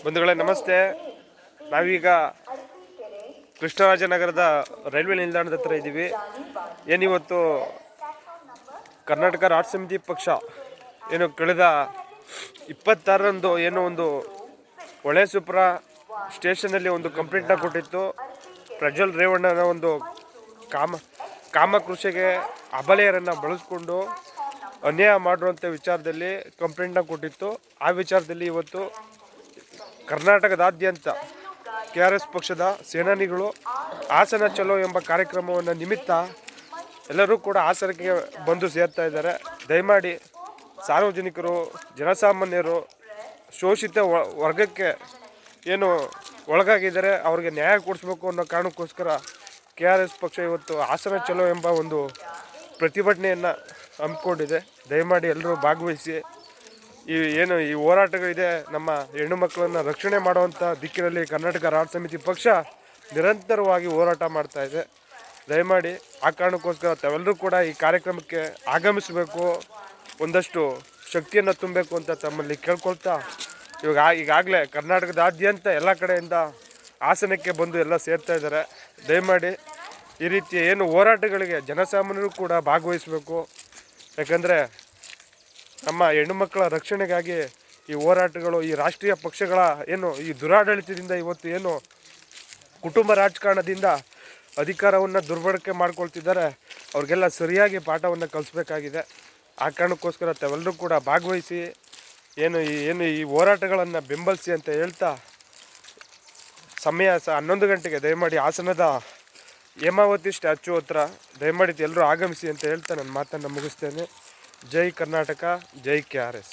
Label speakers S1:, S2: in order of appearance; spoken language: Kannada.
S1: ಬಂಧುಗಳೇ ನಮಸ್ತೆ. ನಾವೀಗ ಕೃಷ್ಣರಾಜನಗರದ ರೈಲ್ವೆ ನಿಲ್ದಾಣದ ಹತ್ರ ಇದ್ದೀವಿ. ಏನಿವತ್ತು ಕರ್ನಾಟಕ ರಾಜ್ಯ ಸಮಿತಿ ಪಕ್ಷ ಏನು ಕಳೆದ 26ರಂದು ಏನೋ ಒಂದು ಹೊಳೆಸುಪ್ರ ಸ್ಟೇಷನಲ್ಲಿ ಒಂದು ಕಂಪ್ಲೇಂಟ್ನ ಕೊಟ್ಟಿತ್ತು. ಪ್ರಜ್ವಲ್ ರೇವಣ್ಣನ ಒಂದು ಕಾಮಕೃಷಿಗೆ ಅಬಲೆಯರನ್ನು ಬಳಸ್ಕೊಂಡು ಅನ್ಯಾಯ ಮಾಡುವಂಥ ವಿಚಾರದಲ್ಲಿ ಕಂಪ್ಲೇಂಟ್ನ ಕೊಟ್ಟಿತ್ತು. ಆ ವಿಚಾರದಲ್ಲಿ ಇವತ್ತು ಕರ್ನಾಟಕದಾದ್ಯಂತ KRS ಪಕ್ಷದ ಸೇನಾನಿಗಳು ಹಾಸನ ಚಲೋ ಎಂಬ ಕಾರ್ಯಕ್ರಮವನ್ನು ನಿಮಿತ್ತ ಎಲ್ಲರೂ ಕೂಡ ಹಾಸನಕ್ಕೆ ಬಂದು ಸೇರ್ತಾ ಇದ್ದಾರೆ. ದಯಮಾಡಿ ಸಾರ್ವಜನಿಕರು, ಜನಸಾಮಾನ್ಯರು, ಶೋಷಿತ ವರ್ಗಕ್ಕೆ ಏನು ಒಳಗಾಗಿದ್ದಾರೆ ಅವ್ರಿಗೆ ನ್ಯಾಯ ಕೊಡಿಸ್ಬೇಕು ಅನ್ನೋ ಕಾರಣಕ್ಕೋಸ್ಕರ KRS ಪಕ್ಷ ಇವತ್ತು ಹಾಸನ ಚಲೋ ಎಂಬ ಒಂದು ಪ್ರತಿಭಟನೆಯನ್ನು ಹಮ್ಮಿಕೊಂಡಿದೆ. ದಯಮಾಡಿ ಎಲ್ಲರೂ ಭಾಗವಹಿಸಿ. ಈ ಹೋರಾಟಗಳಿದೆ, ನಮ್ಮ ಹೆಣ್ಣು ಮಕ್ಕಳನ್ನು ರಕ್ಷಣೆ ಮಾಡುವಂಥ ದಿಕ್ಕಿನಲ್ಲಿ ಕರ್ನಾಟಕ ರಾಜ್ಯ ಸಮಿತಿ ಪಕ್ಷ ನಿರಂತರವಾಗಿ ಹೋರಾಟ ಮಾಡ್ತಾ ಇದೆ. ದಯಮಾಡಿ ಆ ಕಾರಣಕ್ಕೋಸ್ಕರ ತಾವೆಲ್ಲರೂ ಕೂಡ ಈ ಕಾರ್ಯಕ್ರಮಕ್ಕೆ ಆಗಮಿಸಬೇಕು, ಒಂದಷ್ಟು ಶಕ್ತಿಯನ್ನು ತುಂಬಬೇಕು ಅಂತ ತಮ್ಮಲ್ಲಿ ಕೇಳ್ಕೊಳ್ತಾ, ಈಗಾಗಲೇ ಕರ್ನಾಟಕದಾದ್ಯಂತ ಎಲ್ಲ ಕಡೆಯಿಂದ ಹಾಸನಕ್ಕೆ ಬಂದು ಎಲ್ಲ ಸೇರ್ತಾ ಇದ್ದಾರೆ. ದಯಮಾಡಿ ಈ ರೀತಿಯ ಏನು ಹೋರಾಟಗಳಿಗೆ ಜನಸಾಮಾನ್ಯರು ಕೂಡ ಭಾಗವಹಿಸಬೇಕು. ಯಾಕಂದರೆ ನಮ್ಮ ಹೆಣ್ಣು ಮಕ್ಕಳ ರಕ್ಷಣೆಗಾಗಿ ಈ ಹೋರಾಟಗಳು, ಈ ರಾಷ್ಟ್ರೀಯ ಪಕ್ಷಗಳ ಏನು ಈ ದುರಾಡಳಿತದಿಂದ ಇವತ್ತು ಏನು ಕುಟುಂಬ ರಾಜಕಾರಣದಿಂದ ಅಧಿಕಾರವನ್ನು ದುರ್ಬಳಕೆ ಮಾಡ್ಕೊಳ್ತಿದ್ದಾರೆ, ಅವ್ರಿಗೆಲ್ಲ ಸರಿಯಾಗಿ ಪಾಠವನ್ನು ಕಲಿಸ್ಬೇಕಾಗಿದೆ. ಆ ಕಾರಣಕ್ಕೋಸ್ಕರ ತಾವೆಲ್ಲರೂ ಕೂಡ ಭಾಗವಹಿಸಿ ಈ ಹೋರಾಟಗಳನ್ನು ಬೆಂಬಲಿಸಿ ಅಂತ ಹೇಳ್ತಾ, ಸಮಯ 11 ಗಂಟೆಗೆ ದಯಮಾಡಿ ಹಾಸನದ ಹೇಮಾವತಿ ಸ್ಟ್ಯಾಚ್ಯೂ ಹತ್ರ ದಯಮಾಡಿ ಎಲ್ಲರೂ ಆಗಮಿಸಿ ಅಂತ ಹೇಳ್ತಾ ನನ್ನ ಮಾತನ್ನು ಮುಗಿಸ್ತೇನೆ. ಜೈ ಕರ್ನಾಟಕ, ಜೈ KRS.